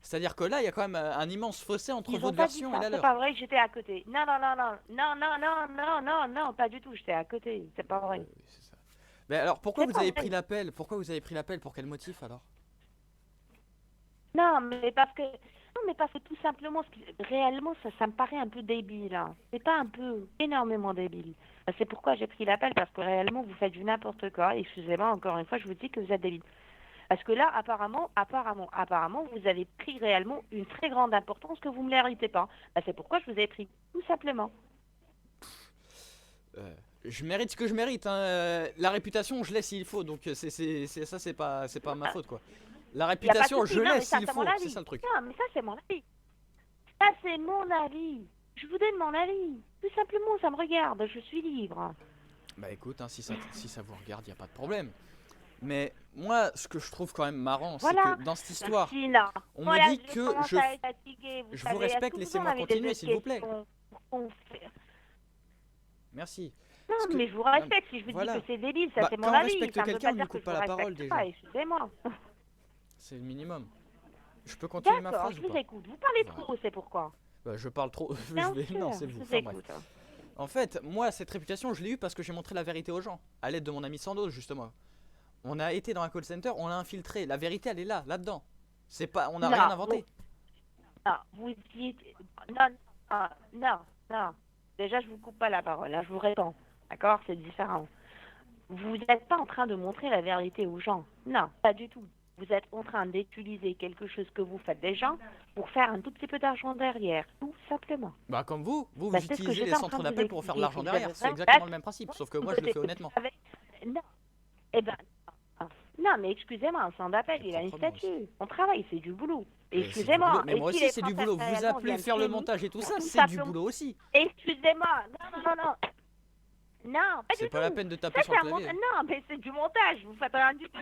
C'est-à-dire que là il y a quand même un immense fossé entre Ils n'ont votre pas dit version et ça, la c'est leur. pas vrai, j'étais à côté. Non, non, non, non, non, non, non, non, non, non, pas du tout, j'étais à côté, c'est pas vrai. Oui, c'est ça. Mais alors pourquoi C'est vous pas avez vrai. pris l'appel? Pourquoi vous avez pris l'appel? Pour quel motif alors? Non, mais parce que, non, mais parce que tout simplement, réellement, ça me paraît un peu débile, hein. C'est pas un peu, énormément débile. C'est pourquoi j'ai pris l'appel, parce que réellement, vous faites du n'importe quoi. Excusez-moi, encore une fois, je vous dis que vous êtes débile. Parce que là, apparemment, vous avez pris réellement une très grande importance que vous ne méritez pas. C'est pourquoi je vous ai pris, tout simplement. Je mérite ce que je mérite, hein. La réputation, je l'ai s'il faut, donc ça, c'est pas ma faute, quoi. La Il n'y a pas de réputation, souci. je Non, l'ai mais ça, s'il c'est faut, mon c'est avis. ça le truc. Non, mais ça, c'est mon avis. Ça, c'est mon avis. Je vous donne mon avis. Tout simplement, ça me regarde. Je suis libre. Bah écoute, hein, si ça vous regarde, y a pas de problème. Mais moi, ce que je trouve quand même marrant, c'est Voilà. que dans cette histoire, Merci, là. on Voilà, me dit je que commence à être fatiguée. je vous savez. respecte, Est-ce que vous laissez-moi en avez continuer, d'autres s'il vous plaît. questions qu'on fait Merci. Non, Parce que- mais je vous respecte. Si je vous voilà. dis que c'est débile, ça, Bah, c'est mon quand on avis. respecte Ça ne veut quelqu'un, pas on ne dire lui que coupe je pas vous la parole, respecte pas. déjà. Excusez-moi. C'est le minimum. Je peux continuer ma D'accord, phrase je ou vous pas? écoute. Vous parlez Voilà. trop, c'est pourquoi. Bah, je parle trop. Bien Non, sûr, c'est je vous. vous Enfin bref. écoute. En fait, moi, cette réputation, je l'ai eue parce que j'ai montré la vérité aux gens, à l'aide de mon ami Sandos, justement. On a été dans un call center, on l'a infiltré. La vérité, elle est là, là-dedans. C'est pas, on n'a Non, rien inventé. Non, vous dites. Non, non, non, non. Déjà, je vous coupe pas la parole, hein, je vous réponds. D'accord? C'est différent. Vous n'êtes pas en train de montrer la vérité aux gens. Non, pas du tout. Vous êtes en train d'utiliser quelque chose que vous faites déjà pour faire un tout petit peu d'argent derrière, tout simplement. Bah, comme vous C'est ce que utilisez les j'étais en train centres de vous d'appel pour faire de expliquer, l'argent que vous avez derrière. C'est vraiment- exactement le même principe, sauf que moi, je le fais honnêtement. Non. Eh ben, non, mais excusez-moi, un centre d'appel, Et il a une proprement statut. On travaille, c'est du boulot. Mais c'est du Excusez-moi. boulot. Mais et moi si aussi, les c'est du Français boulot. Vous réellement appelez viennent faire chez le nous montage et tout pour ça, tout c'est du simplement- boulot aussi. Excusez-moi. Non, non, non, non. Non, pas du C'est tout. pas la peine de taper Ça, sur c'est le un clavier. Non, mais c'est du montage. Vous faites rien du tout.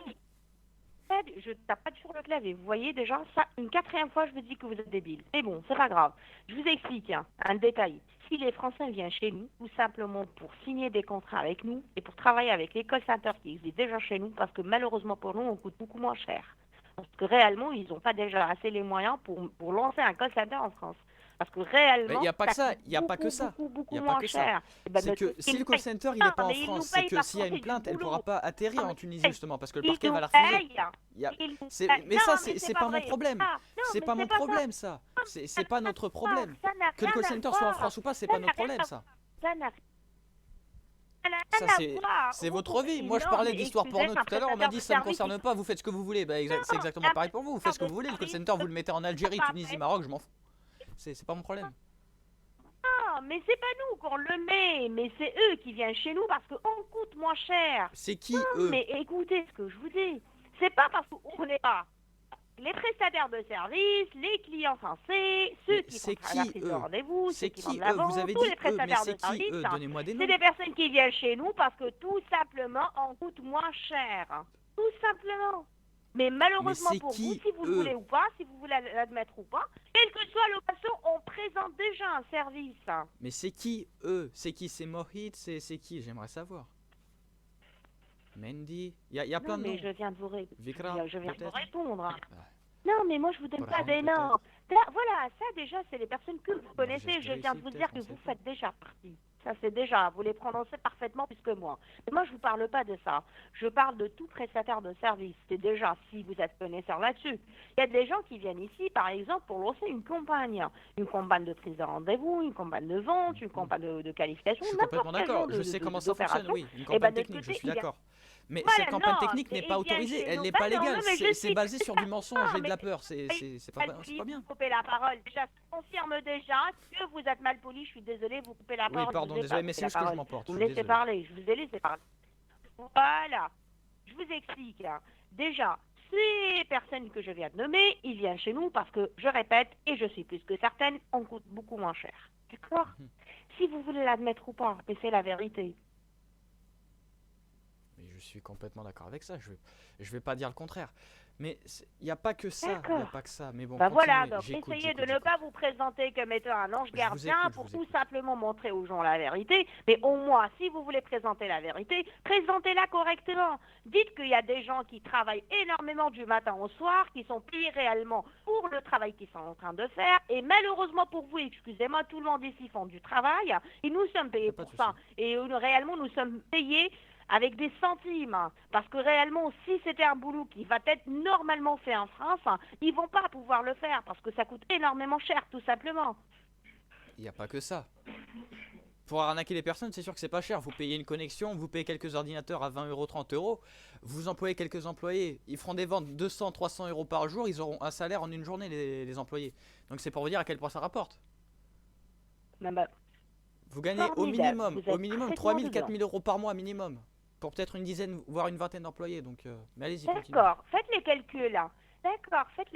Je tape pas sur le clavier. Vous voyez déjà, ça, une quatrième fois, je vous dis que vous êtes débile. Mais bon, c'est pas grave. Je vous explique hein, un détail. Si les Français viennent chez nous, tout simplement pour signer des contrats avec nous et pour travailler avec les call centers qui existent déjà chez nous, parce que malheureusement pour nous, on coûte beaucoup moins cher. Parce que réellement, ils n'ont pas déjà assez les moyens pour lancer un call center en France. Parce que réellement, Mais y a pas que ça, coûte y a pas que beaucoup, ça. beaucoup, beaucoup Y a pas moins que ça. cher. Eh ben, C'est que notre- si le ils call nous center il payent est pas en pas, mais ils nous France, c'est payent que parce s'il y a qu'on une fait plainte, du elle pourra boulot. pas atterrir Non, en Tunisie mais- justement parce que le Ils parquet nous va la refuser. payent. Y a- Ils nous c'est- payent. Mais Non, ça, mais c'est pas mon vrai. problème. Ah, non, C'est mais pas mon pas ça. problème, ça. C'est pas notre problème. Ça n'a Que le rien call à center soit en voir. France ou pas, c'est Ça pas n'a notre rien problème, à ça. Ça n'a rien Ça, à c'est voir. c'est Vous votre vie. pouvez- Moi, je non, parlais mais d'histoire porno excusez, tout à l'heure. On m'a dit ça me concerne pas, vous faites ce que vous voulez. Bah, c'est exactement pareil pour vous. Vous faites ce que vous voulez. Le call center, vous le mettez en Algérie, Tunisie, Maroc, je m'en fous. C'est pas mon problème. Non, mais c'est pas nous qu'on le met, mais c'est eux qui viennent chez nous parce qu'on coûte moins cher. C'est qui Non, eux? mais écoutez ce que je vous dis. C'est pas parce qu'on n'est pas les prestataires de services, les clients français, ceux Mais qui c'est font la qui, prise de eux? rendez-vous, ceux C'est qui qui vendent la eux? vente, Vous avez tous dit les eux, mais prestataires c'est de qui services. eux? Donnez-moi des noms. C'est des personnes qui viennent chez nous parce que tout simplement on coûte moins cher. Tout simplement. Mais malheureusement c'est pour qui, vous, si vous le eux? voulez ou pas, si vous voulez l'admettre ou pas, quelle que soit l'occasion, on présente déjà un service. Mais c'est qui eux? C'est qui? C'est Mohit? C'est qui? J'aimerais savoir. Mendy? Y a plein Non, de mais noms. je viens de vous, Vikram, je viens de vous peut-être? répondre. Ah. Non, mais moi je vous donne Brahim, pas des noms. Voilà, ça déjà, c'est les personnes que vous connaissez. Je j'espérais viens de ici, vous dire peut-être, que on sait vous pas. faites déjà partie. Ça, c'est déjà, vous les prononcez parfaitement plus que moi. Mais moi, je vous parle pas de ça. Je parle de tout prestataire de service. C'est déjà, si vous êtes connaisseur là-dessus. Il y a des gens qui viennent ici, par exemple, pour lancer une campagne. Une campagne de prise de rendez-vous, une campagne de vente, une campagne de qualification. Je suis n'importe complètement quel d'accord. genre Je sais comment ça d'opération. fonctionne, oui. Une Eh ben, campagne de l'autre technique, je côté, suis il y a- d'accord. Mais Voilà, cette campagne non, technique mais n'est pas ils viennent autorisée, chez elle nous. n'est Bah pas non, légale, non, mais je c'est suis basé sur du mensonge non, et de mais la peur, c'est pas bien. vous coupez la parole. Déjà, je confirme déjà que vous êtes mal poli. Je suis désolée, vous coupez la Oui, parole. Je pardon, vous ai pas désolé, mais coupé c'est la juste que je parole. m'emporte, je Vous me suis laissez désolé. parler. Je vous ai laissé parler. Voilà. Je vous explique. Hein. Déjà, ces personnes que je viens de nommer, ils viennent chez nous parce que, je répète, et je suis plus que certaine, on coûte beaucoup moins cher. D'accord? Si vous voulez l'admettre ou pas, mais c'est la vérité. Mais je suis complètement d'accord avec ça, je vais pas dire le contraire. Mais il n'y a pas que ça, il n'y a D'accord. pas que ça. Mais bon, Ben voilà, continuez, donc j'écoute, essayez de j'écoute, ne pas j'écoute. vous présenter comme étant un ange Je vous gardien écoute, je pour vous tout écoute. simplement montrer aux gens la vérité. Mais au moins, si vous voulez présenter la vérité, présentez-la correctement. Dites qu'il y a des gens qui travaillent énormément du matin au soir, qui sont payés réellement pour le travail qu'ils sont en train de faire. Et malheureusement pour vous, excusez-moi, tout le monde ici font du travail. Et nous sommes Y payés a pas de pour souci. ça. Et réellement, nous sommes payés avec des centimes. Parce que réellement, si c'était un boulot qui va être normalement fait en France, ils vont pas pouvoir le faire parce que ça coûte énormément cher, tout simplement. Il n'y a pas que ça. Pour arnaquer les personnes, c'est sûr que c'est pas cher. Vous payez une connexion, vous payez quelques ordinateurs à 20 euros, 30 euros. Vous employez quelques employés. Ils feront des ventes 200, 300 euros par jour. Ils auront un salaire en une journée, les employés. Donc c'est pour vous dire à quel point ça rapporte. Ben, Vous gagnez formidable. Vous au êtes minimum 3 parfaitement 000, 4 dedans. 000 euros par mois minimum. Pour peut-être une dizaine, voire une vingtaine d'employés. Donc, mais allez-y, continuez. D'accord, faites les calculs. D'accord, faites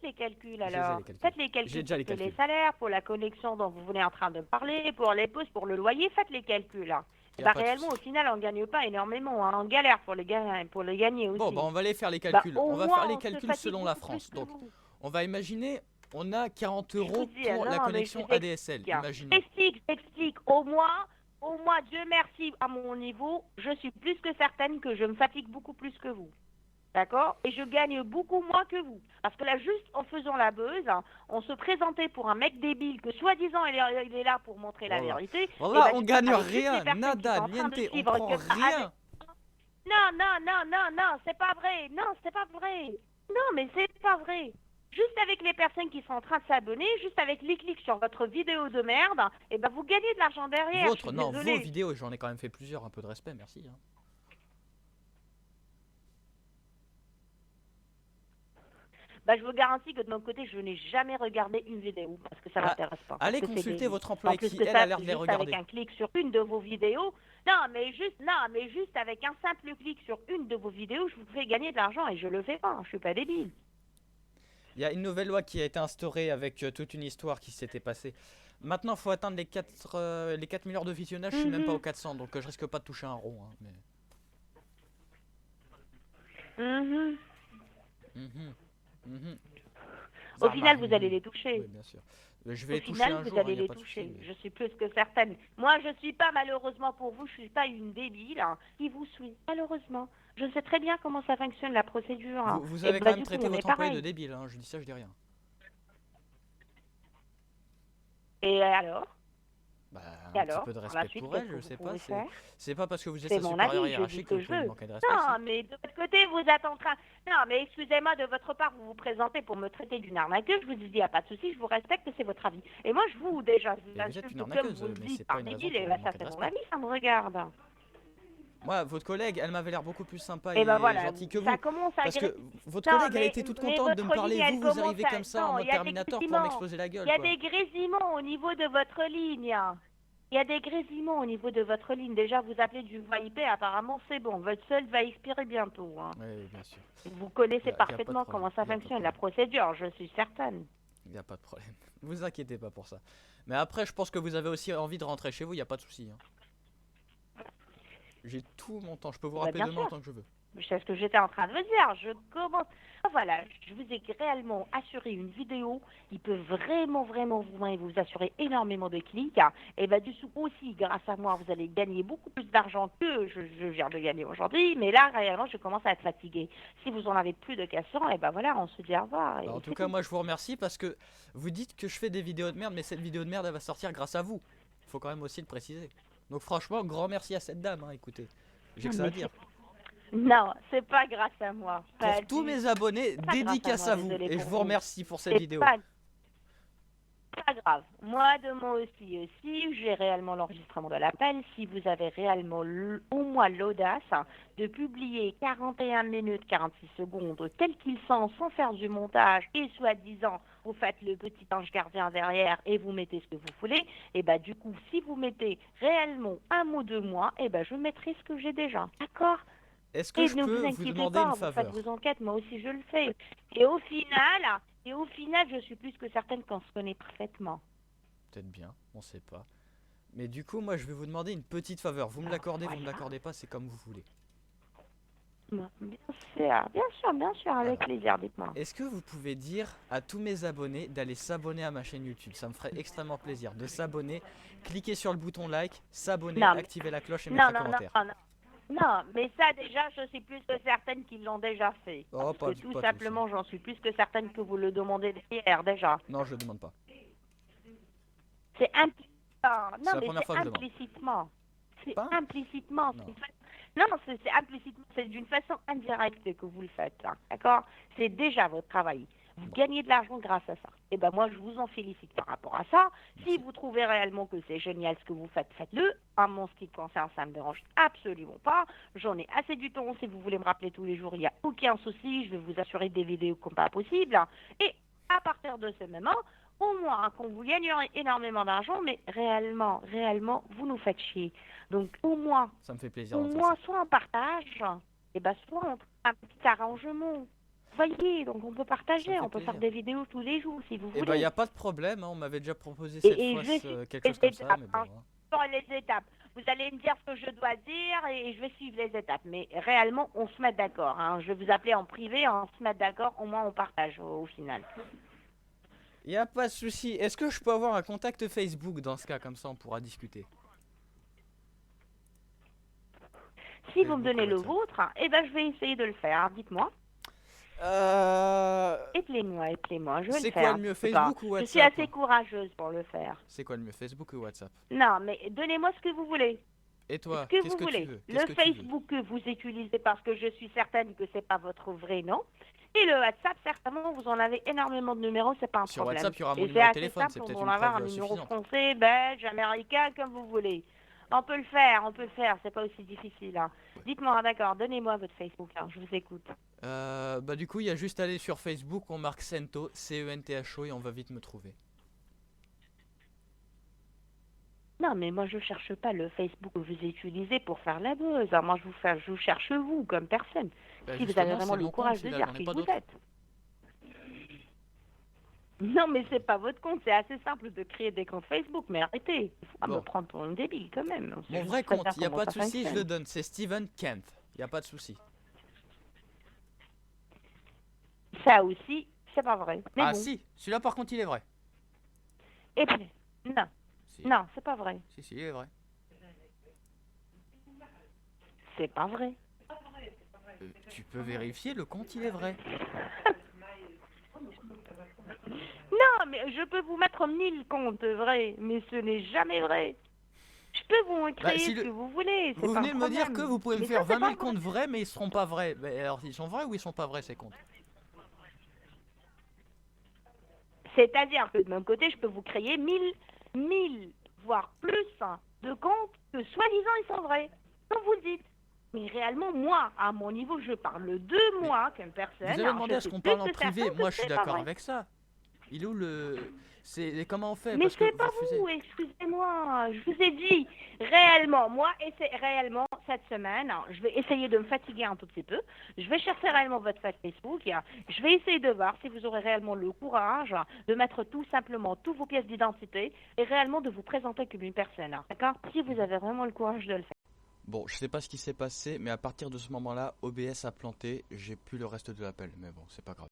les calculs Je les ai, alors. les calculs. Faites les J'ai calculs déjà pour les tous les calculs. salaires, pour la connexion dont vous venez en train de parler, pour les postes, pour le loyer, faites les calculs. Y a Bah, pas de réellement, souci. au final, on ne gagne pas énormément. Hein. On galère pour le gagner aussi. Bon, bah on va aller faire les Bah, calculs. au On va moins, faire les on se calculs fatigue selon la beaucoup plus France. que Donc, vous. on va imaginer, on a 40 Je vous euros dis, pour la non, mais je connexion vous ADSL. explique. Imaginons. J'explique. Au moins, Dieu merci, à mon niveau, je suis plus que certaine que je me fatigue beaucoup plus que vous. D'accord? Et je gagne beaucoup moins que vous. Parce que là, juste en faisant la buzz, on se présentait pour un mec débile que soi-disant il est là pour montrer la Voilà. vérité. Voilà, Et bah, on du coup, gagne avec toutes les rien. personnes qui Nada, sont en train de niente. On suivre prend rien. Non, c'est pas vrai. Non, c'est pas vrai. Non, mais c'est pas vrai. Juste avec les personnes qui sont en train de s'abonner, juste avec les clics sur votre vidéo de merde, et ben vous gagnez de l'argent derrière. Votre, Je suis non, désolée. vos vidéos, j'en ai quand même fait plusieurs. Un peu de respect, merci. Hein. Bah, je vous garantis que de mon côté, je n'ai jamais regardé une vidéo parce que ça Ah, m'intéresse pas. allez parce que c'est consulter débile. votre En employé plus qui, que elle, ça, a l'air de les juste avec regarder. un clic sur une de vos vidéos. Non, mais juste avec un simple clic sur une de vos vidéos, je vous fais gagner de l'argent et je le fais pas. Je suis pas débile. Il y a une nouvelle loi qui a été instaurée avec toute une histoire qui s'était passée. Maintenant, il faut atteindre les 4000 heures de visionnage. Je suis même pas aux 400, donc je risque pas de toucher un rond. Hein, mais... Mhm. Mhm, mhm. Au final, Zarma, vous allez les toucher. Oui, bien sûr. Je vais Au les toucher final, un vous jour, allez il n'y a les pas de toucher. souci. Je suis plus que certaine. Moi, je suis pas, malheureusement pour vous, je suis pas une débile qui vous suit. Malheureusement. Je sais très bien comment ça fonctionne, la procédure. Vous Et avez bah, quand même du coup, traité on est votre employé de pareil. débile, hein. Je dis ça, je dis rien. Et alors? Bah, Et un petit alors, peu de par la respect suite, pour qu'est-ce elle, que je vous sais pouvez pas. faire? C'est pas parce que vous êtes C'est sa mon supérieure avis, je dis hiérarchique ce que que vous je pouvez lui veux. manquer de respect. Non, Si. mais de votre côté, vous êtes en train... Non, mais excusez-moi, de votre part, vous vous présentez pour me traiter d'une arnaqueuse. Je vous dis, il n'y a pas de souci, je vous respecte, c'est votre avis. Et moi, je vous, déjà, je vous Et vous êtes une insulte comme arnaqueuse, vous le mais dites c'est pas par une raison débile, pour et lui bah, ça, manquer de c'est mon respect. avis, ça me regarde. Moi, votre collègue, elle m'avait l'air beaucoup plus sympa Et ben et voilà, gentille que ça vous. commence à... Parce que votre Non, collègue, elle était toute mais contente de me votre parler. ligne, elle Vous commence arrivez à... comme ça en Non, mode il y a des Terminator pour grésillements. m'exploser la Il gueule, y a quoi. des grésillements au niveau de votre ligne. Il y a des grésillements au niveau de votre ligne. Déjà, vous appelez du VoIP, apparemment, c'est bon. Votre solde va expirer bientôt. Hein. Oui, bien sûr. Vous connaissez Y a pas de parfaitement problème, comment ça y a pas de fonctionne, la problème. procédure, je suis certaine. Il n'y a pas de problème. Vous inquiétez pas pour ça. Mais après, je pense que vous avez aussi envie de rentrer chez vous, il n'y a pas de souci. Hein. J'ai tout mon temps, je peux vous Bah, rappeler bien demain sûr. autant que je veux. C'est ce que j'étais en train de vous dire. Je commence. Voilà, je vous ai réellement assuré une vidéo qui peut vraiment vous assurer énormément de clics. Et bah, du coup aussi, grâce à moi, vous allez gagner beaucoup plus d'argent que je viens de gagner aujourd'hui. Mais là, réellement, je commence à être fatiguée. Si vous en avez plus de questions, et ben voilà, on se dit au revoir. Bah, en tout cas, moi je vous remercie parce que vous dites que je fais des vidéos de merde, mais cette vidéo de merde elle va sortir grâce à vous. Faut quand même aussi le préciser. Donc franchement, grand merci à cette dame, hein, écoutez. J'ai que ça à dire. Non, c'est pas grâce à moi. Pour tous mes abonnés, dédicace à vous. désolé Et je pour vous remercie pour cette C'est vidéo. pas- pas grave. Moi, de moi aussi, j'ai réellement l'enregistrement de l'appel. Si vous avez réellement au moins l'audace de publier 41 minutes 46 secondes tels qu'ils sont, sans faire du montage et soi-disant, vous faites le petit ange gardien derrière et vous mettez ce que vous voulez, et ben du coup, si vous mettez réellement un mot de moi, et ben je mettrai ce que j'ai déjà. D'accord? Est-ce que Et je ne peux vous vous inquiétez demander une pas, vous faites faveur? vos enquêtes, moi aussi je le fais. Et au final, je suis plus que certaine qu'on se connaît parfaitement. Peut-être bien, on sait pas. Mais du coup, moi, je vais vous demander une petite faveur. Vous me l'accordez, vous me Voilà. l'accordez pas, c'est comme vous voulez. Bien sûr, avec Alors, plaisir, dites-moi. est-ce que vous pouvez dire à tous mes abonnés d'aller s'abonner à ma chaîne YouTube? Ça me ferait extrêmement plaisir de s'abonner. Cliquez sur le bouton like, s'abonner, Non, activer la cloche et mettre non, un non, non, commentaire. non, non. Non, mais ça déjà, je suis plus que certaine qu'ils l'ont déjà fait. Oh, Parce que pas tout tous, hein. simplement, j'en suis plus que certaine que vous le demandez hier déjà. Non, je le demande pas. C'est implicitement. C'est Non, la mais première c'est fois que je demande. implicitement. C'est Pas? implicitement. Non. Non, c'est implicitement. C'est d'une façon indirecte que vous le faites. Hein, d'accord? C'est déjà votre travail. Vous gagnez de l'argent grâce à ça. Et ben moi, je vous en félicite par rapport à ça. Merci. Si vous trouvez réellement que c'est génial ce que vous faites, faites-le. À mon ce qui concerne, ça me dérange absolument pas. J'en ai assez du temps. Si vous voulez me rappeler tous les jours, il n'y a aucun souci. Je vais vous assurer des vidéos comme pas possible. Et à partir de ce moment, au moins qu'on vous gagnerez énormément d'argent, mais réellement, vous nous faites chier. Donc au moins, Ça me fait plaisir d'entendre ça. soit on partage, et ben soit on trouve un petit arrangement. Vous voyez, donc on peut Ça me partager, fait on peut faire plaisir. des vidéos tous les jours si vous Eh ben, voulez. y a pas de problème, hein, on m'avait déjà proposé Et, cette et fois je suis quelque chose les comme ça, étapes, mais bon. hein, je suis dans les étapes. Vous allez me dire ce que je dois dire et je vais suivre les étapes. Mais réellement, on se met d'accord. Hein. Je vais vous appeler en privé, on se met d'accord, au moins on partage au final. Y a pas de souci. Est-ce que je peux avoir un contact Facebook dans ce cas, comme ça on pourra discuter? Si vous Facebook me donnez ou le WhatsApp. vôtre, eh ben je vais essayer de le faire. Dites-moi. Euh... Appelez-moi, je vais C'est le quoi faire. le mieux, C'est pas- Facebook ou Je suis WhatsApp? assez courageuse pour le faire. C'est quoi le mieux, Facebook ou WhatsApp? Non, mais donnez-moi ce que vous voulez. Et Ce toi, que qu'est-ce vous que tu voulez. veux? Le Qu'est-ce que tu veux? Facebook que vous utilisez parce que je suis certaine que c'est pas votre vrai nom. Et le WhatsApp, certainement, vous en avez énormément de numéros, c'est pas un Sur problème. WhatsApp, il y aura mon Et c'est numéro de assez téléphone, simple c'est pour peut-être en une avoir un preuve numéro suffisante. français, belge, américain, comme vous voulez. On peut le faire, c'est pas aussi difficile. Hein. Dites-moi, d'accord, donnez-moi votre Facebook, hein, je vous écoute. Bah du coup, il y a juste à aller sur Facebook, on marque Cento, C-E-N-T-H-O et on va vite me trouver. Non, mais moi, je cherche pas le Facebook que vous utilisez pour faire la buzz. Hein. Moi, je vous cherche vous, comme personne. Bah, Si vous justement, avez vraiment c'est le mon compte, courage de celui-là, dire j'en ai qui pas vous d'autre. êtes. Non, mais c'est pas votre compte, c'est assez simple de créer des comptes Facebook, mais arrêtez. Il faut pas Bon. me prendre pour une débile quand même. Mon Je vrai sais très compte, bien il a comment pas de ça souci, je fonctionne. le donne, c'est Steven Kent. Il a pas de souci. Ça aussi, c'est pas vrai. Mais Ah bon. si, celui-là par contre, il est vrai. Et puis, non, Si, non, c'est pas vrai. si, il est vrai. C'est pas vrai. Tu peux vérifier, le compte, il est vrai. Non, mais je peux vous mettre 1000 comptes vrais, mais ce n'est jamais vrai. Je peux vous en créer si ce le- que vous voulez. Vous pas venez un de me dire problème. que vous pouvez me Mais faire ça, c'est 20 pas 000 comptes vrais, mais ils seront pas vrais. Mais alors, ils sont vrais ou ils sont pas vrais ces comptes? C'est-à-dire que de mon côté, je peux vous créer 1000, voire plus de comptes que soi-disant ils sont vrais. Comme vous le dites. Mais réellement, moi, à mon niveau, je parle de moi comme personne. Vous avez Alors, demandé je à ce suis qu'on plus parle en que privé. certaine que Moi, je suis c'est pas d'accord vrai. avec ça. Il est où le... C'est... Comment on fait? Mais Parce que c'est pas refusez. vous, excusez-moi. Je vous ai dit, réellement, moi, et c'est réellement cette semaine, je vais essayer de me fatiguer un tout petit peu. Je vais chercher réellement votre page Facebook. Je vais essayer de voir si vous aurez réellement le courage de mettre tout simplement toutes vos pièces d'identité et réellement de vous présenter comme une personne. D'accord? Si vous avez vraiment le courage de le faire. Bon, je sais pas ce qui s'est passé, mais à partir de ce moment-là, OBS a planté. J'ai plus le reste de l'appel. Mais bon, c'est pas grave.